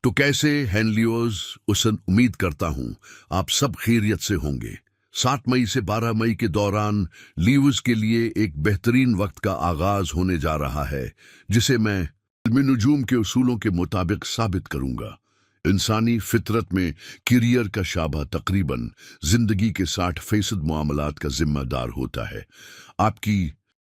तो कैसे हैंडलियोज उसन उम्मीद करता हूं आप सब खैरियत से होंगे। 7 मई से 12 मई के दौरान लीव्स के लिए एक बेहतरीन वक्त का आगाज होने जा रहा है, जिसे मैं इल्म नुजूम के उसूलों के मुताबिक साबित करूंगा। इंसानी फितरत में करियर का शाबा तकरीबन जिंदगी के 60% मामलात का जिम्मेदार होता है। आपकी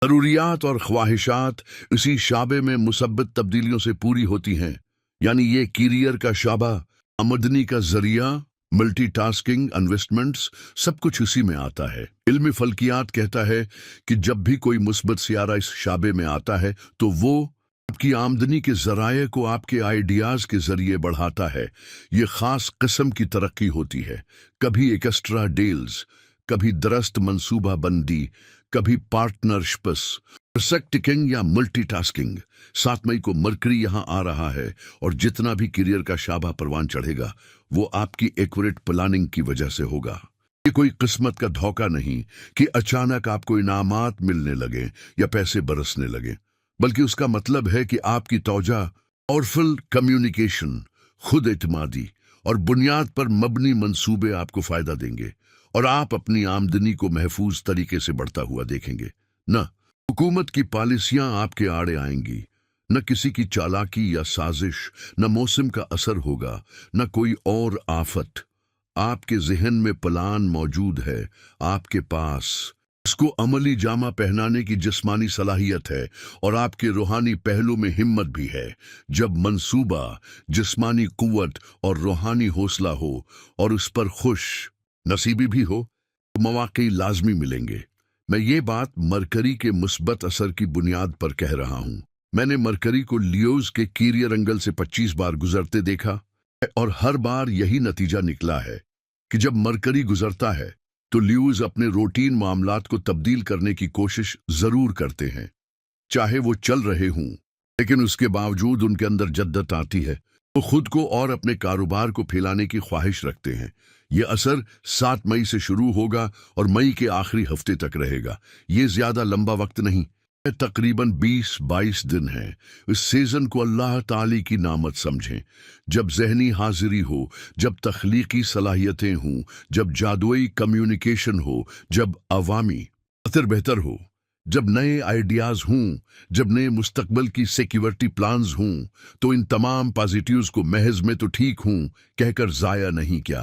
ज़रूरियात और ख्वाहिशात इसी शाबे में मुसब्बत तब्दीलियों से पूरी होती हैं। यानी ये करियर का शाबा, आमदनी का जरिया, मल्टीटास्किंग, इन्वेस्टमेंट्स, सब कुछ इसी में आता है। इल्म फल्कियात कहता है कि जब भी कोई मुस्बत सियारा इस शाबे में आता है तो वो आपकी आमदनी के जराये को आपके आइडियाज के जरिए बढ़ाता है। ये खास किस्म की तरक्की होती है। कभी एक्स्ट्रा डील्स, कभी दरस्त मंसूबा बंदी, कभी पार्टनरशिप्स, परसेक्टिंग या मल्टीटास्किंग। 7 मई को मरकरी यहां आ रहा है और जितना भी करियर का शाबा परवान चढ़ेगा वो आपकी एक्यूरेट प्लानिंग की वजह से होगा। ये कोई किस्मत का धोखा नहीं कि अचानक आपको इनामात मिलने लगे या पैसे बरसने लगे, बल्कि उसका मतलब है कि आपकी तौजा, पावरफुल कम्युनिकेशन, खुद एतमादी और बुनियाद पर मबनी मंसूबे आपको फायदा देंगे और आप अपनी आमदनी को महफूज तरीके से बढ़ता हुआ देखेंगे। न हुकूमत की पॉलिसियां आपके आड़े आएंगी, न किसी की चालाकी या साजिश, न मौसम का असर होगा, न कोई और आफत। आपके जहन में प्लान मौजूद है, आपके पास इसको अमली जामा पहनाने की जिस्मानी सलाहियत है और आपके रूहानी पहलू में हिम्मत भी है। जब मंसूबा, जिस्मानी कुव्वत और रूहानी हौसला हो और उस पर खुश नसीबी भी हो तो मौके लाजमी मिलेंगे। मैं ये बात मरकरी के मुस्बत असर की बुनियाद पर कह रहा हूं। मैंने मरकरी को लियोज के करियर एंगल से 25 बार गुजरते देखा और हर बार यही नतीजा निकला है कि जब मरकरी गुजरता है तो लियोज अपने रूटीन मामलात को तब्दील करने की कोशिश जरूर करते हैं। चाहे वो चल रहे हों, लेकिन उसके बावजूद उनके अंदर जद्दत आती है। वो खुद को और अपने कारोबार को फैलाने की ख्वाहिश रखते हैं। यह असर 7 मई से शुरू होगा और मई के आखिरी हफ्ते तक रहेगा। ये ज्यादा लंबा वक्त नहीं, तकरीबन 20-22 दिन है। इस सीजन को अल्लाह ताली की नामत समझें। जब जहनी हाजिरी हो, जब तख्लीकी सलाहियतें हों, जब जादुई कम्युनिकेशन हो, जब अवामी असर बेहतर हो, जब नए आइडियाज हों, जब नए मुस्तकबल की सिक्योरिटी प्लान्स हों, तो इन तमाम पॉजिटिव्स को महज में तो ठीक हूं कहकर जाया नहीं किया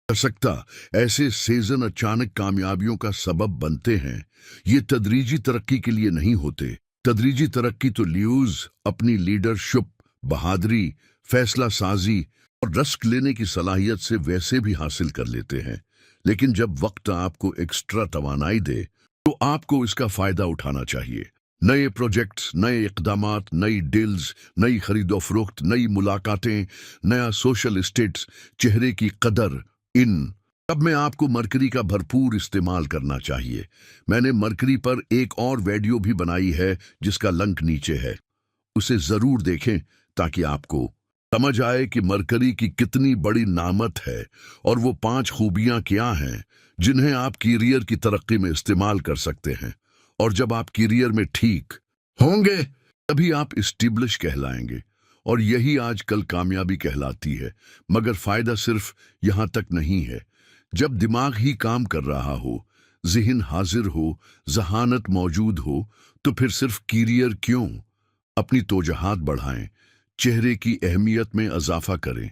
जा सकता। ऐसे सीजन अचानक कामयाबियों का सबब बनते हैं। ये तदरीजी तरक्की के लिए नहीं होते। तदरीजी तरक्की तो लियोज अपनी लीडरशिप, बहादुरी, फैसला साजी और रिस्क लेने की सलाहियत से वैसे भी हासिल कर लेते हैं। लेकिन जब वक्त आपको एक्स्ट्रा तवानाई दे तो आपको इसका फायदा उठाना चाहिए। नए प्रोजेक्ट्स, नए इक़दामात, नई डील्स, नई खरीदो फरोख्त, नई मुलाकातें, नया सोशल स्टेट्स, चेहरे की कदर, इन सब में आपको मरकरी का भरपूर इस्तेमाल करना चाहिए। मैंने मरकरी पर एक और वीडियो भी बनाई है जिसका लिंक नीचे है, उसे जरूर देखें ताकि आपको समझ आए कि मरकरी की कितनी बड़ी नामत है और वो 5 खूबियां क्या हैं जिन्हें आप करियर की तरक्की में इस्तेमाल कर सकते हैं। और जब आप करियर में ठीक होंगे तभी आप इस्टेब्लिश कहलाएंगे और यही आजकल कामयाबी कहलाती है। मगर फायदा सिर्फ यहां तक नहीं है। जब दिमाग ही काम कर रहा हो, ज़हन हाजिर हो, जहानत मौजूद हो, तो फिर सिर्फ करियर क्यों? अपनी तोजहात बढ़ाएं, चेहरे की अहमियत में इजाफा करें,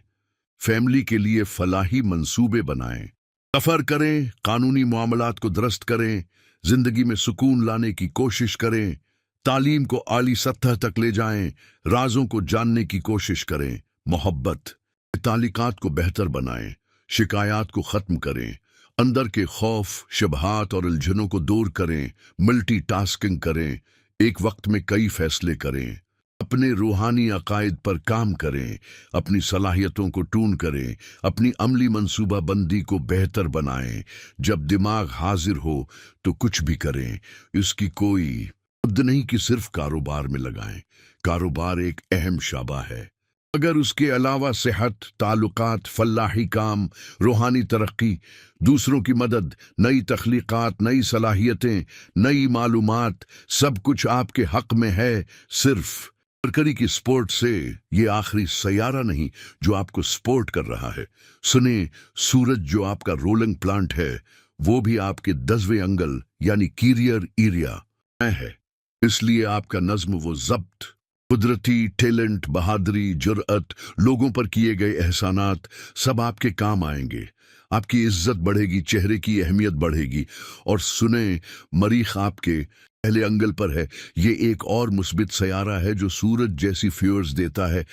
फैमिली के लिए फलाही मंसूबे बनाएं, सफर करें, कानूनी मामलात को दुरुस्त करें, जिंदगी में सुकून लाने की कोशिश करें, तालीम को आली सतह तक ले जाएं, राजों को जानने की कोशिश करें, मोहब्बत, ताल्लुकात को बेहतर बनाएं, शिकायत को ख़त्म करें, अंदर के खौफ, शबहात और उलझनों को दूर करें, मल्टीटास्किंग करें, एक वक्त में कई फैसले करें, अपने रूहानी अकायद पर काम करें, अपनी सलाहियतों को टून करें, अपनी अमली मंसूबा बंदी को बेहतर बनाएं। जब दिमाग हाजिर हो तो कुछ भी करें। इसकी कोई हद नहीं कि सिर्फ कारोबार में लगाएं। कारोबार एक अहम शाबा है, अगर उसके अलावा सेहत, ताल्लुकात, फलाही काम, रूहानी तरक्की, दूसरों की मदद, नई तख्लीकात, नई सलाहियतें, नई मालूमात, सब कुछ आपके हक में है। सिर्फ मरकरी की स्पोर्ट से ये आखिरी सैयारा नहीं जो आपको स्पोर्ट कर रहा है। सुने, सूरज जो आपका रोलिंग प्लांट है वो भी आपके 10वें अंगल यानी कीरियर एरिया में है। इसलिए आपका नज्म वो जब्त, कुदरती टैलेंट, बहादुरी, जुर्अत, लोगों पर किए गए एहसानात सब आपके काम आएंगे। आपकी इज्जत बढ़ेगी, चेहरे की अहमियत बढ़ेगी। और सुने, मरीख आपके पहले अंगल पर है। ये एक और मुस्बित सयारा है जो सूरज जैसी फ्यूर्स देता है।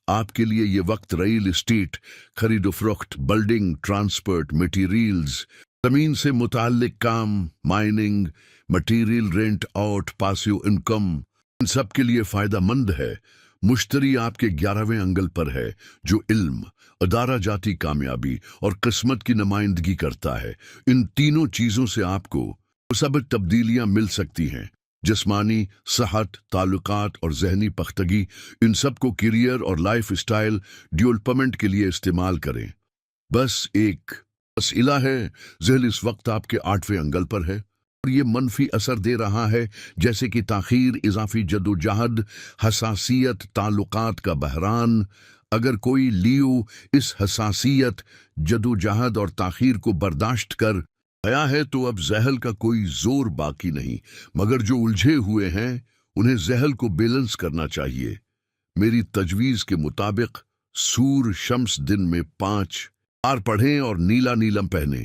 आपके लिए ये वक्त रियल एस्टेट, खरीदो फरोख्त, बिल्डिंग, ट्रांसपोर्ट, मटेरियल्स, जमीन से मुताल्लिक काम, mining, material rent out, passive income, इन सब के लिए फायदा मंद है। मुश्तरी आपके 11वें अंगल पर है जो इल्म, अदारा जाती कामयाबी और किस्मत की नुमाइंदगी करता है। इन तीनों चीजों से आपको मुसब्बित तब्दीलियां मिल सकती हैं। जिस्मानी, सेहत, ताल्लुकात और जहनी पख्तगी, इन सब को करियर और लाइफ स्टाइल डेवलपमेंट के लिए इस्तेमाल करें। बस एक मसइला है, ज़हन इस वक्त आपके 8वें अंगल पर है और ये मनफी असर दे रहा है, जैसे कि ताखीर, इजाफी जदोजहद, हसासियत, ताल्लुकात का बहरान। अगर कोई लियो इस हसासियत, जदोजहद और ताखीर को बर्दाश्त कर गया है तो अब जहल का कोई जोर बाकी नहीं। मगर जो उलझे हुए हैं उन्हें जहल को बैलेंस करना चाहिए। मेरी तजवीज के मुताबिक सूर शम्स दिन में 5 बार पढ़ें और नीला नीलम पहने।